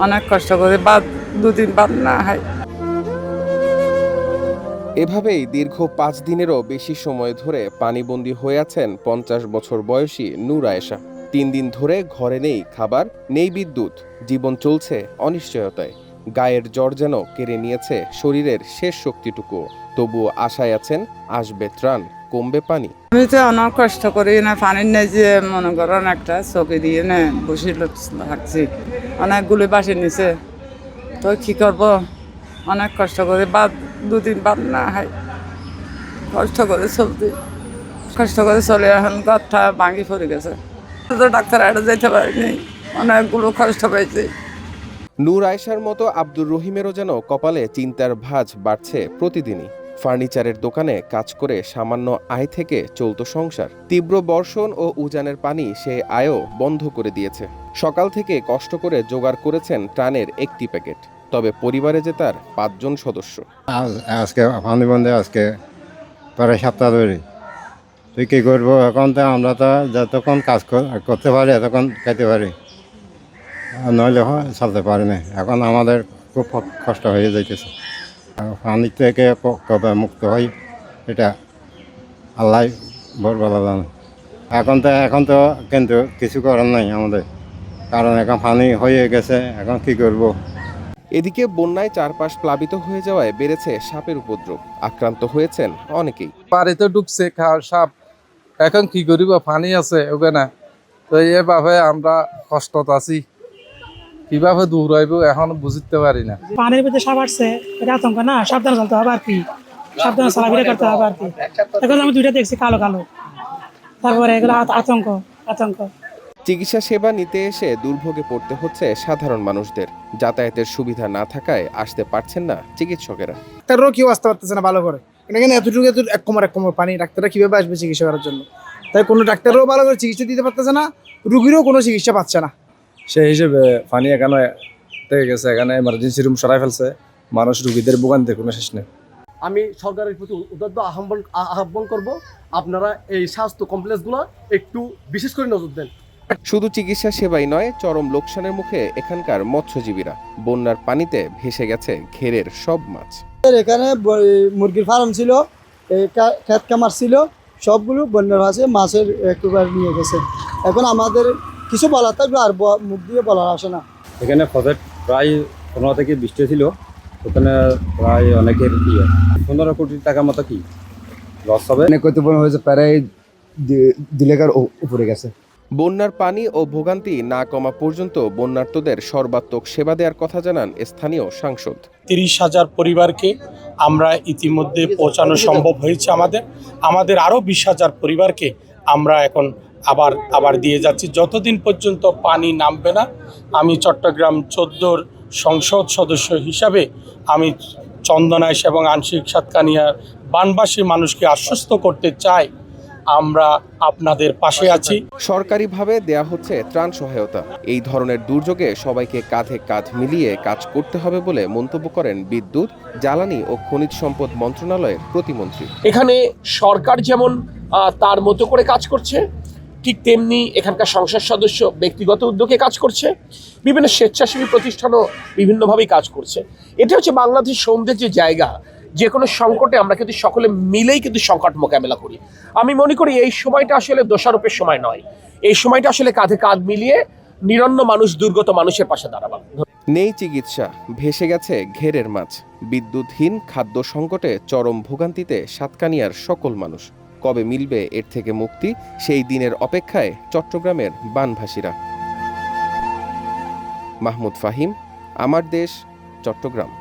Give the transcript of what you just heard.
অনেক কষ্ট করে ভাত 2-3 ভাত না হয়। এভাবেই দীর্ঘ 5 দিনেরও বেশি সময় ধরে পানিবন্দী হয়ে আছেন 50 বছর বয়সী নূর আয়েশা। 3 দিন ধরে ঘরে নেই খাবার, নেই বিদ্যুৎ, জীবন চলছে অনিশ্চয়তায়। গায়ের জ্বর যেন কেড়ে নিয়েছে শরীরের শেষ শক্তিটুকুও। তবুও আশায় আছেন আসবে ত্রাণ, কমবে পানি। আমি তো অনেক কষ্ট করি না, পানির নেই যে মনে করেন একটা চৌকি দিয়ে না বসে থাকছি, অনেকগুলো বাসি নিছে, তো কি করব, অনেক কষ্ট করে ভাত 2-3 ভাত না হয়, কষ্ট করে চলতে, কষ্ট করে চলে এখন ঘরটা ভাঙি পড়ে গেছে, তো ডাক্তার এটা যেতে পারিনি, অনেকগুলো কষ্ট পাইছি। নূর আয়েশার মতো আব্দুর রহিমেরও যেন কপালে চিন্তার ভাঁজ বাড়ছে প্রতিদিনই। ফার্নিচারের দোকানে কাজ করে সামান্য আয় থেকে চলত সংসার। তীব্র বর্ষণ ও উজানের পানি সে আয়ও বন্ধ করে দিয়েছে। সকাল থেকে কষ্ট করে জোগাড় করেছেন ত্রাণের একটি প্যাকেট। তবে পরিবারে যে তার 5 জন সদস্য। আজকে পানি বন্ধে আজকে প্রায় সপ্তাহ ধরে। তুই কী করবো এখন? তো আমরা তো যতক্ষণ কাজ করতে পারি এতক্ষণ খেতে পারি, নইলে চলতে পারি না। এখন আমাদের খুব কষ্ট হয়ে যাইতেছে। পানি থেকে কবে মুক্ত হই এটা আল্লাহ ভোরবেলা জানে। এখন তো কিন্তু কিছু করার নাই আমাদের, কারণ এখন পানি হয়ে গেছে। এখন কি করব? এদিকে বন্যায় চারপাশ প্লাবিত হয়ে যাওয়ায় বেড়েছে সাপের উপদ্রব। আক্রান্ত হয়েছেন অনেকেই। বাড়িতে ঢুকছে সাপ, এখন কি করিব? পানি আছে ওখানে, তো এভাবে আমরা কষ্টত আছি। কিভাবে দূর হইব এখন বুঝতে পারি না। পানির ভিতরে সাপ আসছে, এটা আতঙ্ক না, সাবধানে চলতে হবে আর কি, সাবধানে চলাফেরা করতে হবে আর কি। এখন আমি 2টা দেখছি কালো কালো, তারপরে এগুলো আতঙ্ক আতঙ্ক। চিকিৎসা সেবা নিতে এসে দুর্ভোগে পড়তে হচ্ছে সাধারণ মানুষদের। যাতায়াতের সুবিধা না থাকায় আসতে পারছেন না চিকিৎসকেরা। ডাক্তাররাও কেউ আসতে পারতেছে না ভালো করে, এখানে এতটুকু এক কোমর পানি, ডাক্তাররা কিভাবে আসবে চিকিৎসা করার জন্য? তাই কোনো ডাক্তাররাও ভালো করে চিকিৎসা দিতে পারতেছে না, রুগীরও কোনো চিকিৎসা পাচ্ছে না। সেই হিসেবে পানি এখানে থেকে গেছে, এখানে এমার্জেন্সি রুম সরাই ফেলছে, মানুষ রুগীদের ভোগান্তির কোনো শেষ নেই। আমি সরকারের প্রতি উদাত্ত আহ্বান করব, আপনারা এই স্বাস্থ্য কমপ্লেক্সগুলো একটু বিশেষ করে নজর দেন। শুধু চিকিৎসা সেবাই নয়, চরম লোকসানের মুখে এখানকার মৎস্যজীবীরা। বন্যার পানিতে ভেসে গেছে ঘেরের সব মাছ। এখানে মুরগির ফার্ম ছিল, খেত কামার ছিল, সবগুলো বন্যার ভাসে মাছের একেবারে নিয়ে গেছে। এখন আমাদের কিছু বলার থাকবে আর মুখ দিয়ে বলার আসে না। এখানে প্রজেক্ট প্রায় 15 থেকে 20টা ছিল, ওখানে প্রায় অনেকের 15 কোটি টাকা মতো কি লস হবে। কতক্ষণ হয়েছে, প্রায় 2 লাখের উপরে গেছে। বন্যার পানি ও ভোগান্তি না কমা পর্যন্ত বন্যার্তদের সর্বাত্মক সেবা দেওয়ার কথা জানান স্থানীয় সাংসদ। 30,000 পরিবারকে আমরা ইতিমধ্যে পৌঁছানো সম্ভব হয়েছে। আমাদের আরও 20,000 পরিবারকে আমরা এখন আবার দিয়ে যাচ্ছি। যতদিন পর্যন্ত পানি নামবে না, আমি চট্টগ্রাম 14 সংসদ সদস্য হিসাবে আমি চন্দনাইশ এবং আংশিক সাতকানিয়ার বানবাসী মানুষকে আশ্বস্ত করতে চাই, আমরা আপনাদের পাশে আছি। সরকারিভাবে দেয়া হচ্ছে ত্রাণ সহায়তা। এই ধরনের দুর্যোগে সবাইকে কাঁধে কাঁধ মিলিয়ে কাজ করতে হবে বলে মন্তব্য করেন বিদ্যুৎ, জ্বালানি ও খনিজ সম্পদ মন্ত্রণালয়ের প্রতিমন্ত্রী। এখানে সরকার যেমন তার মতো করে কাজ করছে, ঠিক তেমনি এখানকার সংসদ সদস্য ব্যক্তিগত উদ্যোগে কাজ করছে, বিভিন্ন স্বেচ্ছাসেবী প্রতিষ্ঠানও বিভিন্নভাবেই কাজ করছে। এটা হচ্ছে বাংলাদেশ সৌন্দর্যের যে জায়গা, যে কোনো সংকটে আমরা কিন্তু সকলে মিলেই কিন্তু সংকট মোকাবেলা করি। আমি মনে করি এই সময়টা আসলে দোষারোপের সময় নয়, এই সময়টা আসলে কাঁধে কাঁধ মিলিয়ে নিরন্ন মানুষ, দুর্গত মানুষের পাশে দাঁড়াবা। নেই চিকিৎসা, ভেসে গেছে ঘেরের মাছ। বিদ্যুৎহীন, খাদ্য সংকটে চরম ভোগান্তিতে সাতকানিয়ার সকল মানুষ। কবে মিলবে এর থেকে মুক্তি, সেই দিনের অপেক্ষায় চট্টগ্রামের বানভাসীরা। মাহমুদ ফাহিম, আমার দেশ, চট্টগ্রাম।